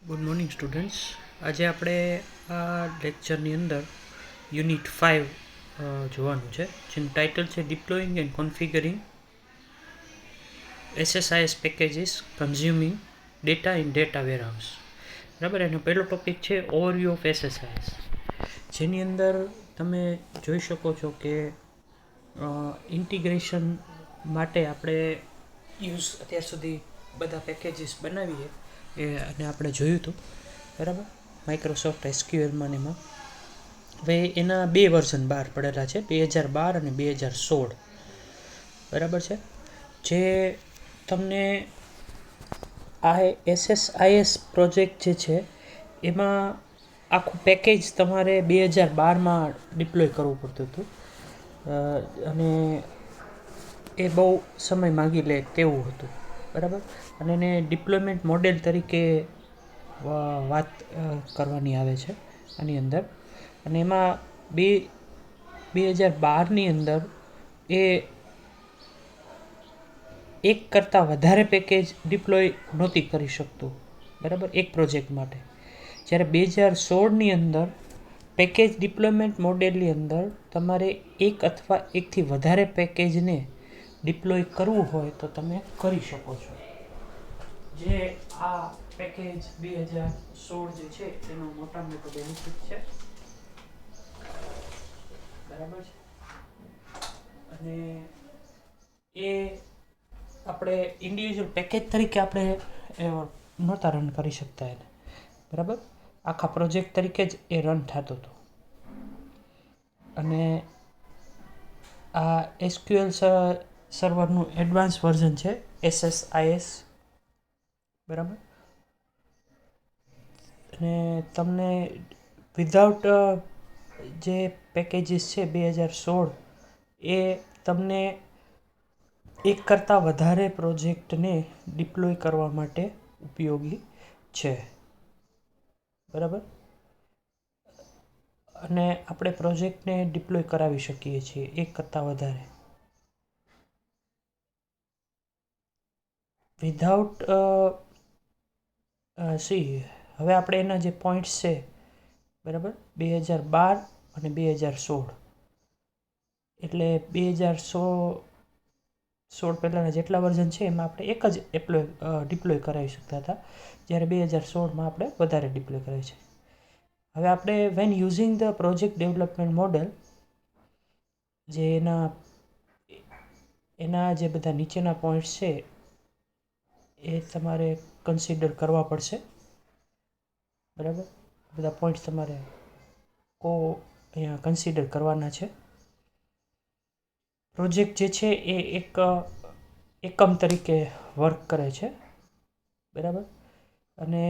Good morning students. આજે આપણે આ લેક્ચરની અંદર યુનિટ 5 જોવાનું છે, જેનું ટાઇટલ છે deploying and configuring SSIS packages consuming data in data warehouse. બરાબર, એનો પહેલો ટોપિક છે ઓવરવ્યૂ ઓફ એસએસઆઈએસ, જેની અંદર તમે જોઈ શકો છો કે ઇન્ટિગ્રેશન માટે આપણે અત્યાર સુધી બધા પેકેજીસ બનાવીએ અને આપણે જોયું હતું. બરાબર, માઇક્રોસોફ્ટ એસક્યુએલમાં એમાં હવે એના 2 વર્ઝન બહાર પડેલા છે, 2012 અને 2016. બરાબર છે, જે તમને આ એસએસઆઈએસ પ્રોજેક્ટ જે છે એમાં આખું પેકેજ તમારે 2012માં ડિપ્લોય કરવું પડતું હતું, અને એ બહુ સમય માગી લે તેવું હતું. બરાબર, અને એને ડિપ્લોયમેન્ટ મોડેલ તરીકે વાત કરવાની આવે છે આની અંદર. અને એમાં 2012ની અંદર એ એક કરતાં વધારે પેકેજ ડિપ્લોય નહોતી કરી શકતું. બરાબર, એક પ્રોજેક્ટ માટે. જ્યારે 2016ની અંદર પેકેજ ડિપ્લોયમેન્ટ મોડેલની અંદર તમારે એક અથવા એકથી વધારે પેકેજને ડિપ્લોય કરવું હોય તો તમે કરી શકો છો. જે આ પેકેજ 2016 જે છે એનો મોટા મોટો બેનિફિટ છે. બરાબર છે, અને એ આપણે ઇન્ડિવિજ્યુઅલ પેકેજ તરીકે આપણે નહોતા રન કરી શકતા એને. બરાબર, આખા પ્રોજેક્ટ તરીકે જ એ રન થતો હતો. અને આ એસક્યુએલ સર્વરનું એડવાન્સ વર્ઝન છે એસએસઆઈએસ. બરાબર, અને તમને વિધાઉટ જે પેકેજીસ છે 2016, એ તમને એક કરતાં વધારે પ્રોજેક્ટને ડિપ્લોય કરવા માટે ઉપયોગી છે. બરાબર, અને આપણે પ્રોજેક્ટને ડિપ્લોય કરાવી શકીએ છીએ એક કરતાં વધારે વિધાઉટ હવે આપણે એના જે પોઈન્ટ્સ છે, બરાબર, 2012 અને 2016, એટલે 2016 પહેલાંના જેટલા વર્ઝન છે એમાં આપણે એક જ ડિપ્લોય કરાવી શકતા હતા, જ્યારે 2016માં આપણે વધારે ડિપ્લોય કરાવી છે. હવે આપણે when using the project development model, જે એના જે બધા નીચેના પોઈન્ટ્સ છે એ તમારે કન્સિડર કરવા પડશે. બરાબર, બધા પોઈન્ટ્સ તમારે અહીંયા કન્સિડર કરવાના છે. પ્રોજેક્ટ જે છે એ એક એકમ તરીકે વર્ક કરે છે. બરાબર, અને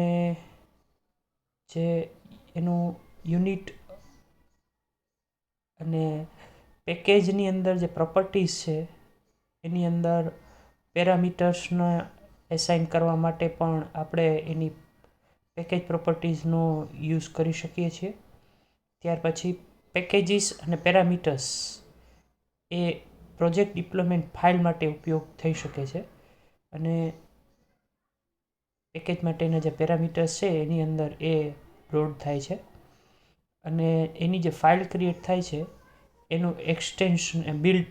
જે એનું યુનિટ અને પેકેજની અંદર જે પ્રોપર્ટીઝ છે એની અંદર પેરામીટર્સને એસાઇન કરવા માટે પણ આપણે એની પેકેજ પ્રોપર્ટીઝનો યુઝ કરી શકીએ છીએ. ત્યાર પછી પેકેજીસ અને પેરામીટર્સ એ પ્રોજેક્ટ ડિપ્લોયમેન્ટ ફાઇલ માટે ઉપયોગ થઈ શકે છે, અને પેકેજ માટેના જે પેરામીટર્સ છે એની અંદર એ લોડ થાય છે, અને એની જે ફાઇલ ક્રિએટ થાય છે એનું એક્સટેન્શન બિલ્ડ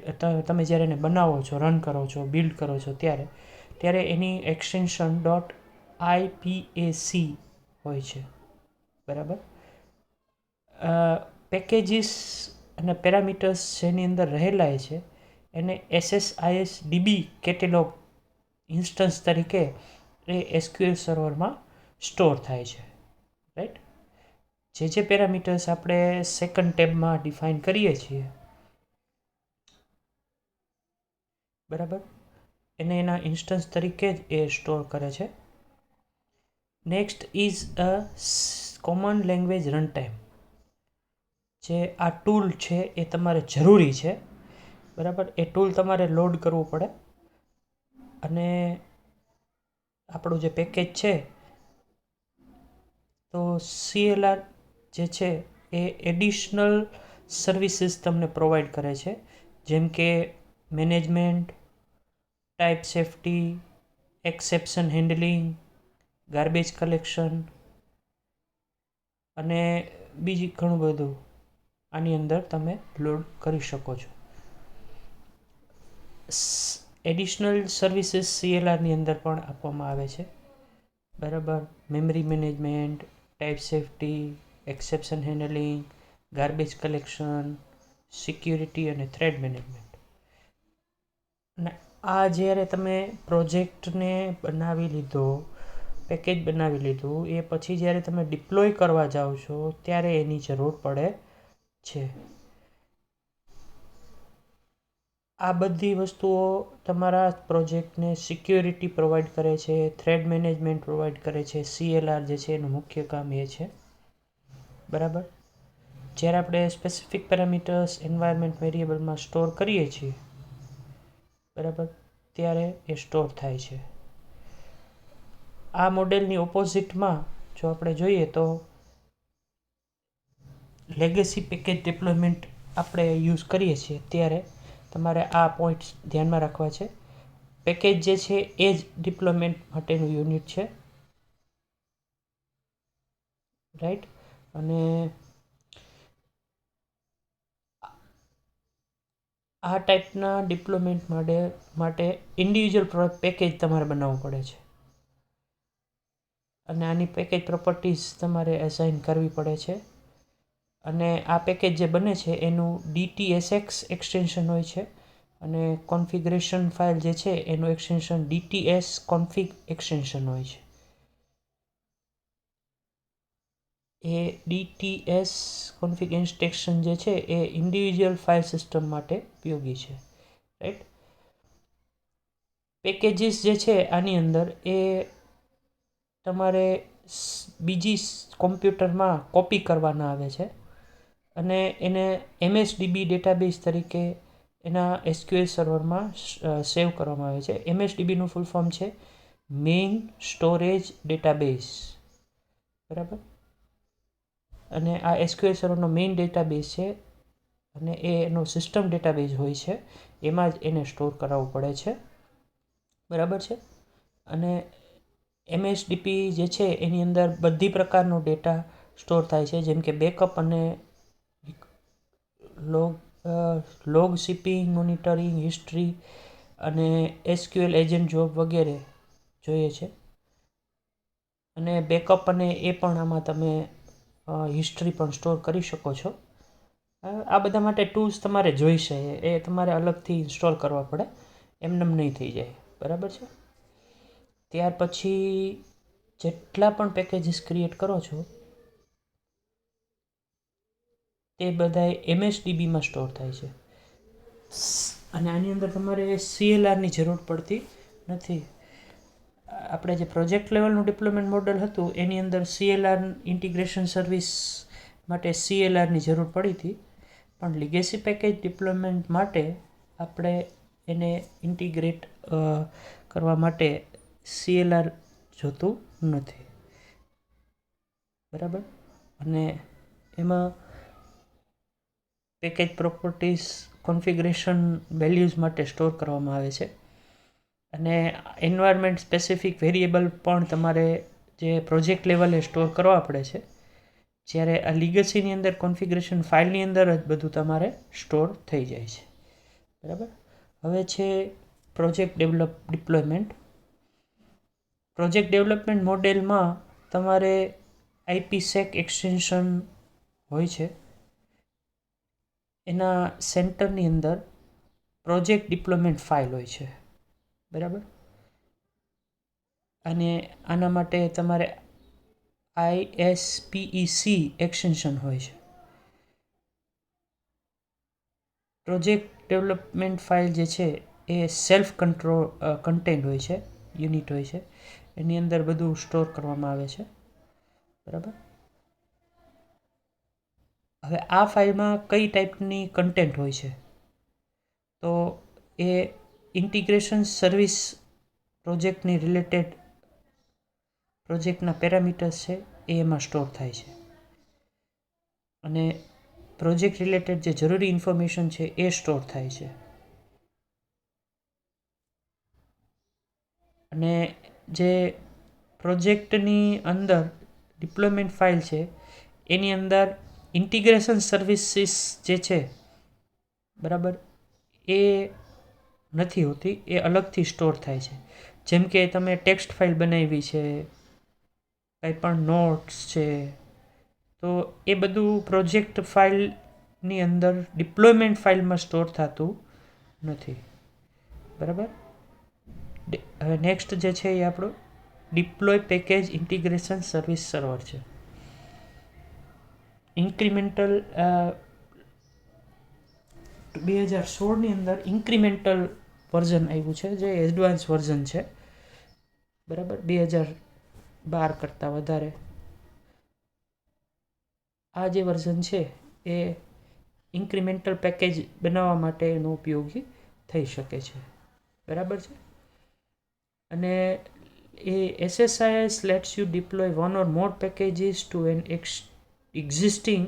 તમે જ્યારે એને બનાવો છો, રન કરો છો, બિલ્ડ કરો છો ત્યારે એની એક્સટેન્શન .ipac હોય છે. બરાબર, પેકેજીસ અને પેરામીટર્સ જેની અંદર રહેલા છે એને એસએસઆઈએસ ડીબી કેટેલોગ ઇન્સ્ટન્સ તરીકે એ એસક્યુએલ સર્વરમાં સ્ટોર થાય છે. રાઈટ, જે પેરામીટર્સ આપણે સેકન્ડ ટેબમાં ડિફાઇન કરીએ છીએ, બરાબર, એને એના ઇન્સ્ટન્સ તરીકે જ એ સ્ટોર કરે છે. Next is a common language run time. જે આ ટૂલ છે એ તમારે જરૂરી છે. બરાબર, એ ટૂલ તમારે લોડ કરવું પડે, અને આપણું જે પેકેજ છે તો CLR જે છે એ એડિશનલ સર્વિસીસ તમને પ્રોવાઈડ કરે છે, જેમ કે management, type safety, exception handling, garbage collection, અને બીજી ઘણું બધું આની અંદર તમે લોડ કરી શકો છો. એડિશનલ સર્વિસીસ CLRની અંદર પણ આપવામાં આવે છે, બરાબર. Memory management, type safety, exception handling, garbage collection, security અને થ્રેડ મેનેજમેન્ટ. અને આ જ્યારે તમે પ્રોજેક્ટને બનાવી લીધો, પેકેજ બનાવી લીધું, એ પછી જ્યારે તમે ડિપ્લોય કરવા જાઓ છો ત્યારે એની જરૂર પડે છે. આ બધી વસ્તુઓ તમારા પ્રોજેક્ટને સિક્યોરિટી પ્રોવાઈડ કરે છે, થ્રેડ મેનેજમેન્ટ પ્રોવાઈડ કરે છે. CLR જે છે એનું મુખ્ય કામ એ છે, બરાબર. જ્યારે આપણે સ્પેસિફિક પેરામીટર્સ એન્વાયરમેન્ટ વેરિયેબલમાં સ્ટોર કરીએ છીએ, બરાબર, ત્યારે એ સ્ટોર થાય છે. આ મોડેલની ઓપોઝિટમાં જો આપણે જોઈએ તો લેગેસી પેકેજ ડિપ્લોયમેન્ટ આપણે યુઝ કરીએ છીએ ત્યારે તમારે આ પોઈન્ટ્સ ધ્યાનમાં રાખવા છે. પેકેજ જે છે એ જ ડિપ્લોયમેન્ટ માટેનું યુનિટ છે, રાઈટ. અને આ ટાઈપના ડિપ્લોયમેન્ટ માટે ઇન્ડિવિજ્યુઅલ પેકેજ તમારે બનાવવું પડે છે અને આની પેકેજ પ્રોપર્ટીઝ તમારે એસાઇન કરવી પડે છે. અને આ પેકેજ જે બને છે એનું DTSX એક્સટેન્શન હોય છે અને કોન્ફિગરેશન ફાઇલ જે છે એનું એક્સટેન્શન DTS config એક્સટેન્શન હોય છે. એ DTS config એક્સટેન્શન જે છે એ ઇન્ડિવિજ્યુઅલ ફાઇલ સિસ્ટમ માટે ઉપયોગી છે, રાઈટ. પેકેજીસ જે છે આની અંદર એ તમારે બીજી કોમ્પ્યુટરમાં કોપી કરવાના આવે છે અને એને MSDB ડેટાબેઝ તરીકે એના SQL સર્વરમાં સેવ કરવામાં આવે છે. MSDBનું ફૂલ ફોર્મ છે મેઇન સ્ટોરેજ ડેટાબેઝ, બરાબર. અને આ SQL સર્વરનો મેઇન ડેટાબેઝ છે અને એનો સિસ્ટમ ડેટાબેઝ હોય છે, એમાં જ એને સ્ટોર કરાવવું પડે છે, બરાબર છે. અને MSDB જે છે એની અંદર બધી પ્રકારનો ડેટા સ્ટોર થાય છે, જેમ કે બેકઅપ અને લોગ શિપિંગ, મોનિટરિંગ, હિસ્ટ્રી અને SQL એજન્ટ જોબ વગેરે જોઈએ છે. અને બેકઅપ અને એ પણ આમાં તમે હિસ્ટ્રી પણ સ્ટોર કરી શકો છો. આ બધા માટે ટૂલ્સ તમારે જોઈશે, એ તમારે અલગથી ઇન્સ્ટોલ કરવા પડે, એમનેમ નહીં થઈ જાય, બરાબર છે. ત્યાર પછી જેટલા પણ પેકેજીસ ક્રિએટ કરો છો તે બધાય MSDBમાં સ્ટોર થાય છે અને આની અંદર તમારે CLRની જરૂર પડતી નથી. આપણે જે પ્રોજેક્ટ લેવલનું ડિપ્લોયમેન્ટ મોડલ હતું એની અંદર CLR ઇન્ટિગ્રેશન સર્વિસ માટે CLRની જરૂર પડી હતી, પણ લીગેસી પેકેજ ડિપ્લોયમેન્ટ માટે આપણે એને ઇન્ટિગ્રેટ કરવા માટે CLR જોતું નથી, બરાબર. અને એમાં પેકેજ પ્રોપર્ટીઝ કોન્ફિગરેશન વેલ્યુઝ માટે સ્ટોર કરવામાં આવે છે અને એન્વાયરમેન્ટ સ્પેસિફિક વેરિયેબલ પણ તમારે જે પ્રોજેક્ટ લેવલે સ્ટોર કરવા પડે છે, જ્યારે આ લીગસીની અંદર કોન્ફિગરેશન ફાઇલની અંદર જ બધું તમારે સ્ટોર થઈ જાય છે, બરાબર. હવે છે પ્રોજેક્ટ ડિપ્લોયમેન્ટ. પ્રોજેક્ટ ડેવલપમેન્ટ મોડેલમાં તમારે IPsec એક્સટેન્શન હોય છે, એના સેન્ટરની અંદર પ્રોજેક્ટ ડિપ્લોયમેન્ટ ફાઇલ હોય છે, બરાબર. અને આના માટે તમારે ISPEC એક્સટેન્શન હોય છે. પ્રોજેક્ટ ડેવલપમેન્ટ ફાઇલ જે છે એ સેલ્ફ કન્ટેન્ડ હોય છે, યુનિટ હોય છે, એની અંદર બધું સ્ટોર કરવામાં આવે છે, બરાબર. હવે આ ફાઇલમાં કઈ ટાઈપની કન્ટેન્ટ હોય છે, તો એ ઇન્ટિગ્રેશન સર્વિસ પ્રોજેક્ટની રિલેટેડ પ્રોજેક્ટના પેરામીટર્સ છે એ એમાં સ્ટોર થાય છે અને પ્રોજેક્ટ રિલેટેડ જે જરૂરી ઇન્ફોર્મેશન છે એ સ્ટોર થાય છે. અને જે પ્રોજેક્ટની અંદર ડિપ્લોયમેન્ટ ફાઇલ છે એની અંદર ઇન્ટિગ્રેશન સર્વિસીસ જે છે, બરાબર, એ નથી હોતી, એ અલગથી સ્ટોર થાય છે. જેમ કે તમે ટેક્સ્ટ ફાઇલ બનાવી છે, કંઈ પણ નોટ્સ છે, તો એ બધું પ્રોજેક્ટ ફાઇલની અંદર ડિપ્લોયમેન્ટ ફાઇલમાં સ્ટોર થતું નથી, બરાબર. હવે નેક્સ્ટ જે છે એ આપણું deploy package integration service server છે. ઇન્ક્રીમેન્ટલ 2016ની અંદર ઇન્ક્રીમેન્ટલ વર્ઝન આવ્યું છે, જે એડવાન્સ વર્ઝન છે, બરાબર. 2012 કરતાં વધારે આ જે વર્ઝન છે એ ઇન્ક્રીમેન્ટલ પેકેજ બનાવવા માટે એનો ઉપયોગી થઈ શકે છે, બરાબર છે. અને એ SSIS lets you deploy one or more packages to an existing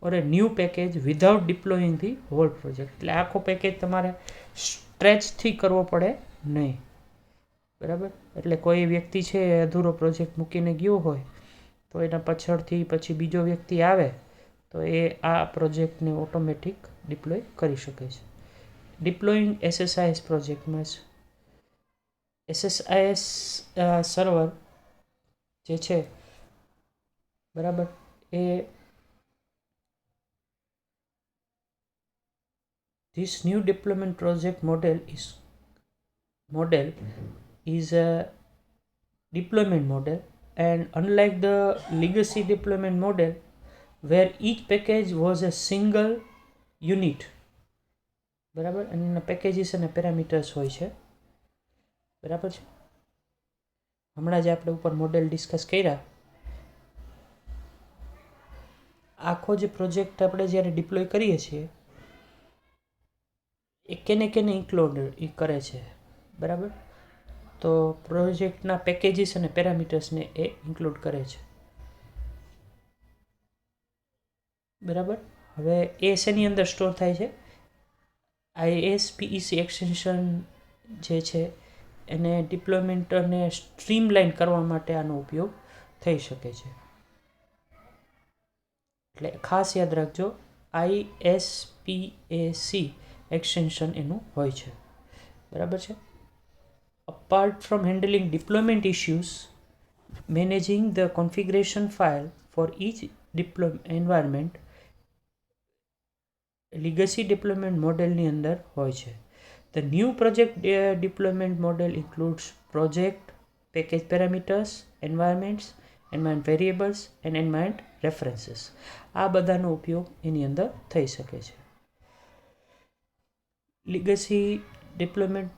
or a new package without deploying the whole project. એટલે આખો પેકેજ તમારે સ્ટ્રેચથી કરવો પડે નહીં, બરાબર. એટલે કોઈ વ્યક્તિ છે એ અધૂરો પ્રોજેક્ટ મૂકીને ગયો હોય તો એના પાછળથી પછી બીજો વ્યક્તિ આવે તો એ આ પ્રોજેક્ટને ઓટોમેટિક ડિપ્લોય કરી શકે છે. ડિપ્લોઈંગ SSIS પ્રોજેક્ટમાં SSIS સર્વર જે છે, બરાબર, એ this new deployment project model is a deployment model, and unlike the legacy deployment model where each package was a single unit, બરાબર, અને એના પેકેજીસ અને પેરામીટર્સ હોય છે, બરાબર છે. હમણાં જે આપણે ઉપર મોડેલ ડિસ્કસ કર્યા, આખો જે પ્રોજેક્ટ આપણે જ્યારે ડિપ્લોય કરીએ છીએ એ કેને ઇન્ક્લુડ કરે છે, બરાબર. તો પ્રોજેક્ટના પેકેજીસ અને પેરામીટર્સને એ ઇન્ક્લુડ કરે છે, બરાબર. હવે એ શેની અંદર સ્ટોર થાય છે? ISPEC એક્સટેન્શન જે છે એને ડિપ્લોયમેન્ટને સ્ટ્રીમલાઇન કરવા માટે આનો ઉપયોગ થઈ શકે છે. એટલે ખાસ યાદ રાખજો, ISPAC એક્સટેન્શન એનું હોય છે, બરાબર છે. Apart from handling deployment issues, managing the configuration file for each deployment environment legacy deployment મોડેલની અંદર હોય છે. The new project deployment model includes project, package parameters, environments, environment variables and environment references. આ બધાનો ઉપયોગ એની અંદર થઈ શકે છે. લીગસી ડિપ્લોયમેન્ટ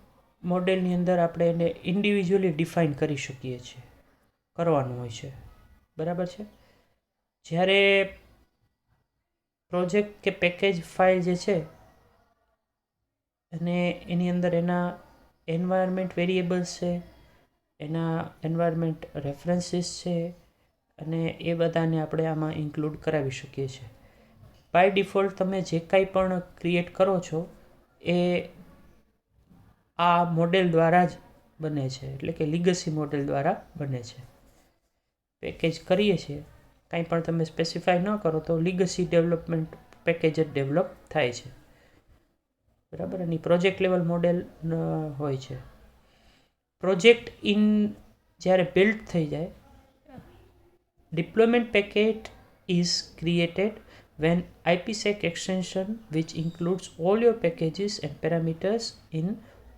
મોડેલની અંદર આપણે એને ઇન્ડિવિજ્યુઅલી ડિફાઇન કરી શકીએ છીએ, કરવાનું હોય છે, બરાબર છે. જ્યારે પ્રોજેક્ટ કે પેકેજ ફાઇલ જે છે અને એની અંદર એના એન્વાયરમેન્ટ વેરિયેબલ્સ છે, એના એન્વાયરમેન્ટ રેફરન્સીસ છે, અને એ બધાને આપણે આમાં ઇન્ક્લુડ કરાવી શકીએ છીએ. બાય ડિફોલ્ટ તમે જે કાંઈ પણ ક્રિએટ કરો છો એ આ મોડેલ દ્વારા જ બને છે, એટલે કે લીગસી મોડેલ દ્વારા બને છે. પેકેજ કરીએ છીએ, કાંઈ પણ તમે સ્પેસિફાઈ ન કરો તો લીગસી ડેવલપમેન્ટ પેકેજ જ ડેવલપ થાય છે, બરાબર. અને પ્રોજેક્ટ લેવલ મોડેલ હોય છે. પ્રોજેક્ટ જ્યારે બિલ્ડ થઈ જાય, deployment packet is created when IPsec extension which includes all your packages and parameters in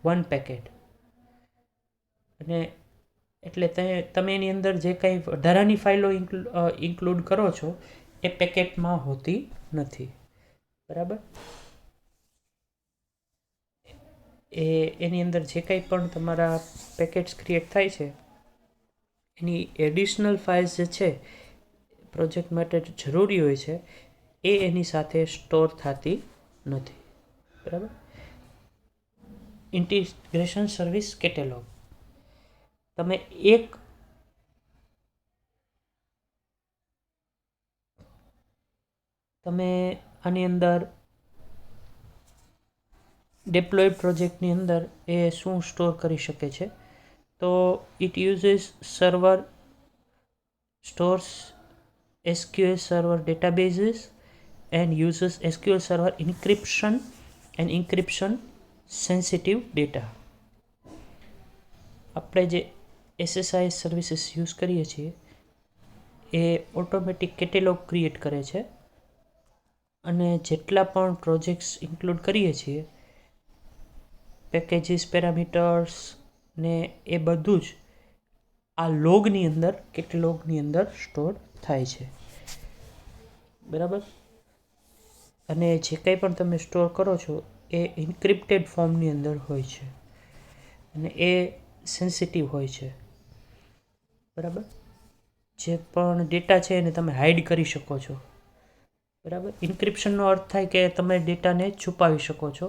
one packet. અને એટલે તમે એની અંદર જે કંઈ વધારાની ફાઇલો ઇન્ક્લુડ કરો છો એ પેકેટમાં હોતી નથી, બરાબર. એની અંદર જે કંઈ પણ તમારા પેકેટ્સ ક્રિએટ થાય છે એની એડિશનલ ફાઇલ્સ જે છે પ્રોજેક્ટ માટે જરૂરી હોય છે એ એની સાથે સ્ટોર થતી નથી, બરાબર. ઇન્ટિગ્રેશન સર્વિસ કેટેલોગ, તમે આની અંદર ડિપ્લોયડ પ્રોજેક્ટની અંદર એ શું સ્ટોર કરી શકે છે? તો it uses server, stores SQL Server databases and uses SQL Server encryption and encryption sensitive data. આપણે જે SSIS સર્વિસીસ યુઝ કરીએ છીએ એ ઓટોમેટિક કેટલોગ ક્રિએટ કરે છે અને જેટલા પણ પ્રોજેક્ટ્સ ઇન્ક્લુડ કરીએ છીએ પેકેજીસ પેરામીટર્સ ને એ બધું જ આ લોગની અંદર કેટલોગની અંદર સ્ટોર થાય છે, બરાબર. અને જે કંઈ પણ તમે સ્ટોર કરો છો એ ઇન્ક્રિપ્ટેડ ફોર્મની અંદર હોય છે અને એ સેન્સિટિવ હોય છે, બરાબર. જે પણ ડેટા છે એને તમે હાઇડ કરી શકો છો, બરાબર. ઇન્ક્રિપ્શનનો અર્થ થાય કે તમે ડેટાને છુપાવી શકો છો,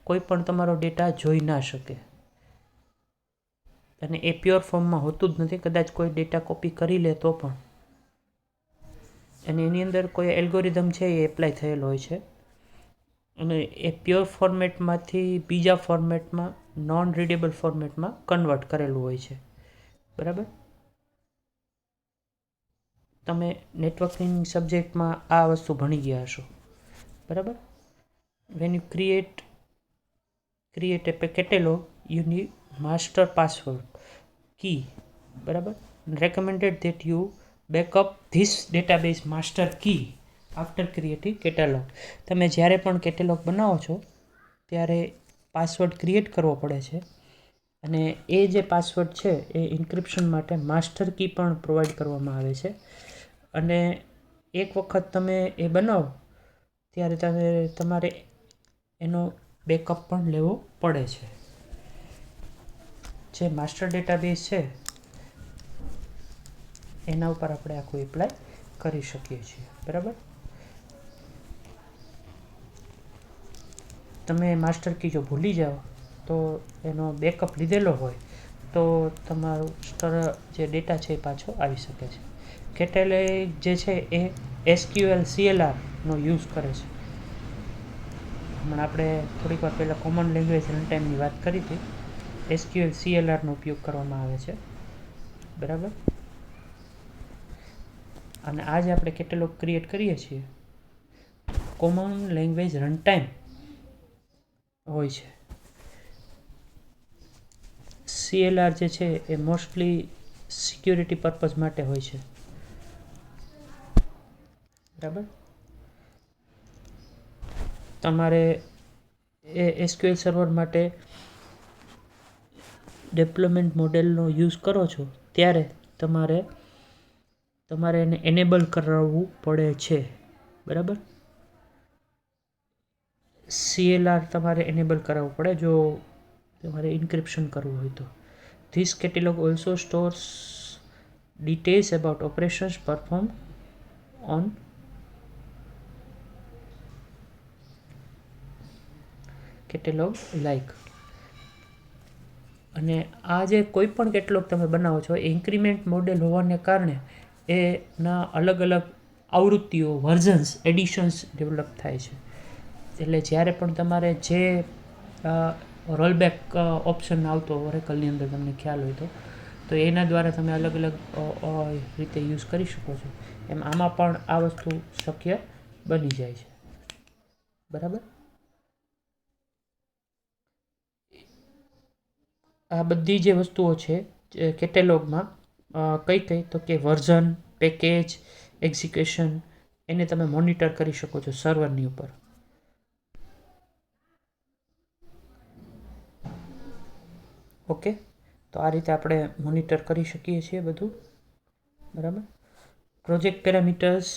કોઈ પણ તમારો ડેટા જોઈ ના શકે. અને એ પ્યોર ફોર્મમાં હોતું જ નથી, કદાચ કોઈ ડેટા કોપી કરી લે તો પણ. અને એની અંદર કોઈ એલ્ગોરિધમ છે એ એપ્લાય થયેલો હોય છે અને એ પ્યોર ફોર્મેટમાંથી બીજા ફોર્મેટમાં નોન રીડેબલ ફોર્મેટમાં કન્વર્ટ કરેલું હોય છે, બરાબર. તમે નેટવર્કિંગ સબ્જેક્ટમાં આ વસ્તુ ભણી ગયા હશો, બરાબર. When you create a catalog you need master password key, બરાબર. Recommended that you back up this database master key after creating catalog. તમે જ્યારે પણ કેટલોગ બનાવો છો ત્યારે પાસવર્ડ ક્રિએટ કરવો પડે છે અને એ જે પાસવર્ડ છે એ ઇન્ક્રિપ્શન માટે માસ્ટર કી પણ પ્રોવાઈડ કરવામાં આવે છે. અને એક વખત તમે એ બનાવો ત્યારે તમારે એનો બેકઅપ પણ લેવો પડે છે. જે માસ્ટર ડેટાબેઝ છે એના ઉપર આપણે આખું એપ્લાય કરી શકીએ છીએ, બરાબર. તમે માસ્ટર કી જો ભૂલી જાઓ તો એનો બેકઅપ લીધેલો હોય તો તમારું જે ડેટા છે એ પાછો આવી શકે છે. કેટલોગ જે છે એ SQL CLRનો યુઝ કરે છે. હમણાં આપણે થોડીક વાર પહેલાં કોમન લેંગ્વેજ રન ટાઈમની વાત કરી હતી. SQL CLRનો ઉપયોગ કરવામાં આવે છે, બરાબર. અને આજે આપણે કેટલોગ ક્રિએટ કરીએ છીએ કોમન લેંગ્વેજ રન ટાઈમ હોય છે. CLR જે છે એ મોસ્ટલી સિક્યુરિટી પર્પઝ માટે હોય છે, બરાબર. તમારે એ SQL સર્વર માટે ડેવલપમેન્ટ મોડેલનો યુઝ કરો છો ત્યારે તમારે એને એનેબલ કરાવવું પડે છે, બરાબર. CLR તમારે એનેબલ કરાવવું પડે જો તમારે ઇન્ક્રિપ્શન કરવું હોય તો. This catalogue also stores details about operations performed on catalogue like. અને આ જે કોઈ પણ કેટલોગ તમે બનાવો છો ઇન્ક્રીમેન્ટ મોડેલ હોવાને કારણે એના અલગ અલગ આવૃત્તિઓ વર્ઝન્સ એડિશન્સ ડેવલપ થાય છે. એટલે જ્યારે પણ તમારે જે રોલબેક ઓપ્શન આવતો ઓરેકલની અંદર તમને ખ્યાલ હોય તો એના દ્વારા તમે અલગ અલગ રીતે યુઝ કરી શકો છો. એમ આમાં પણ આ વસ્તુ શક્ય બની જાય છે, બરાબર. આ બધી જે વસ્તુઓ છે કેટલોગમાં કઈ તો કે વર્ઝન, પેકેજ, એક્ઝિક્યુશન એને તમે મોનિટર કરી શકો છો સર્વરની ઉપર. ઓકે, તો આ રીતે આપણે મોનિટર કરી શકીએ છીએ બધું, બરાબર. પ્રોજેક્ટ પેરામીટર્સ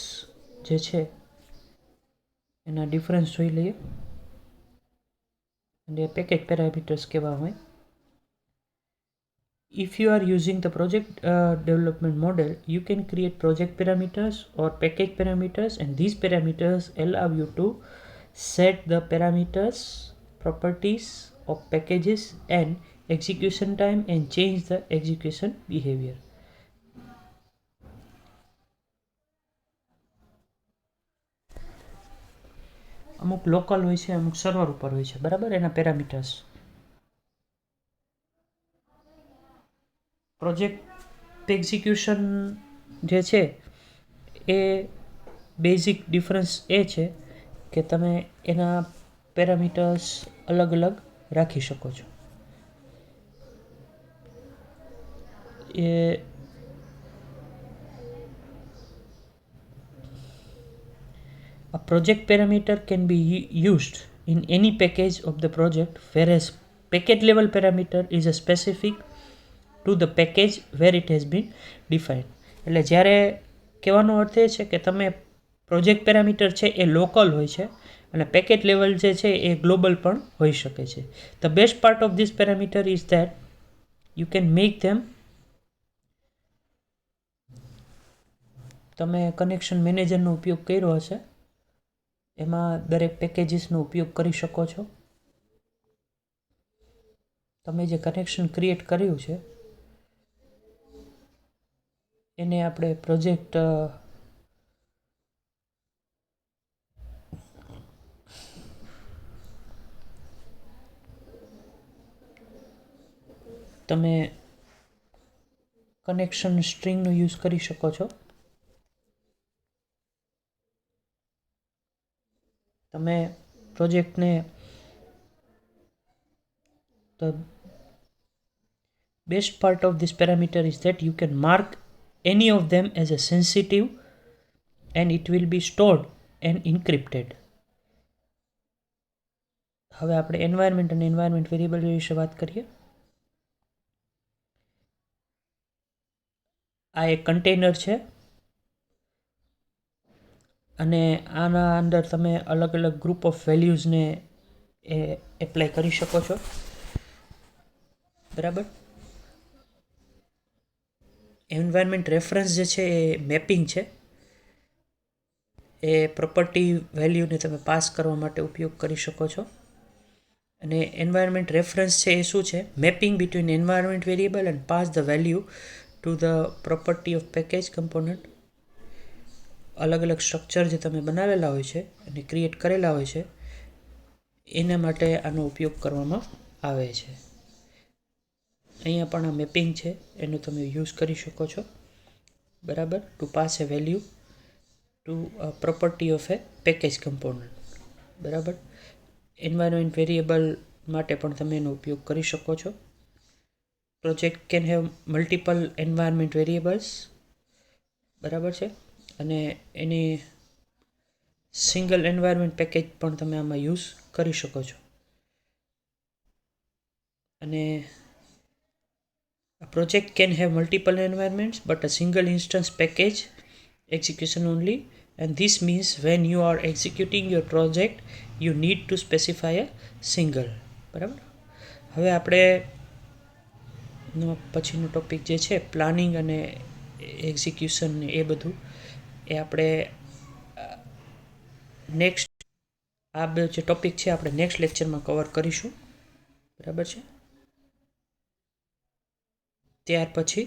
જે છે એના ડિફરન્સ જોઈ લઈએ. અને પેકેજ પેરામીટર્સ કેવા હોય. If you are using the project development model, you can create project parameters or package parameters, and these parameters allow you to set the parameters, properties of packages and execution time and change the execution behavior. અમુક local હોય છે, અમુક server ઉપર હોય છે, બરાબર. એના parameters project execution જે છે એ બેઝિક ડિફરન્સ એ છે કે તમે એના પેરામીટર્સ અલગ અલગ રાખી શકો છો. એ a project parameter can be used in any package of the project, whereas package level parameter is a specific to the package where it has been defined. એટલે જ્યારે કહેવાનો અર્થ એ છે કે તમે પ્રોજેક્ટ પેરામીટર છે એ લોકલ હોય છે અને પેકેજ લેવલ જે છે એ ગ્લોબલ પણ હોઈ શકે છે. The best part of this parameter is that you can make ધેમ, તમે કનેક્શન મેનેજરનો ઉપયોગ કર્યો હશે, એમાં દરેક પેકેજીસનો ઉપયોગ કરી શકો છો. તમે જે કનેક્શન ક્રિએટ કર્યું છે એને આપણે પ્રોજેક્ટ તમે કનેક્શન સ્ટ્રિંગનો યુઝ કરી શકો છો. તમે પ્રોજેક્ટને the best part of this parameter is that you can mark any of them as a sensitive and it will be stored and encrypted. હવે આપણે એન્વાયરમેન્ટ અને એન્વાયરમેન્ટ વેરિયેબલ વિશે વાત કરીએ. આ એક કન્ટેનર છે અને આના અંદર તમે અલગ અલગ ગ્રુપ ઓફ વેલ્યુઝને એ એપ્લાય કરી શકો છો. બરાબર. એન્વાયરમેન્ટ રેફરન્સ જે છે એ મેપિંગ છે. એ પ્રોપર્ટી વેલ્યુને તમે પાસ કરવા માટે ઉપયોગ કરી શકો છો. અને એન્વાયરમેન્ટ રેફરન્સ છે એ શું છે? Mapping between environment variable and pass the value to the property of package component. અલગ અલગ સ્ટ્રક્ચર જે તમે બનાવેલા હોય છે અને ક્રિએટ કરેલા હોય છે એના માટે આનો ઉપયોગ કરવામાં આવે છે. અહીંયા પણ આ મેપિંગ છે એનો તમે યુઝ કરી શકો છો. બરાબર. To pass a value to property of a package component. બરાબર. એન્વાયરમેન્ટ વેરિયેબલ માટે પણ તમે એનો ઉપયોગ કરી શકો છો. Project can have multiple environment variables. બરાબર છે. અને એની સિંગલ એન્વાયરમેન્ટ પેકેજ પણ તમે આમાં યુઝ કરી શકો છો. અને a project can have multiple environments but a single instance package execution only, and this means when you are executing your project you need to specify a single. બરાબર. હવે આપણે પછીનો ટોપિક જે છે પ્લાનિંગ અને એક્ઝિક્યુશન એ બધું એ આપણે next આ બે જે ટોપિક છે આપણે નેક્સ્ટ લેક્ચરમાં કવર કરીશું. બરાબર છે. ત્યાર પછી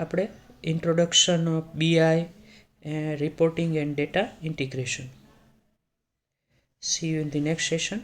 આપણે introduction of BI reporting and data integration. See you in the next session.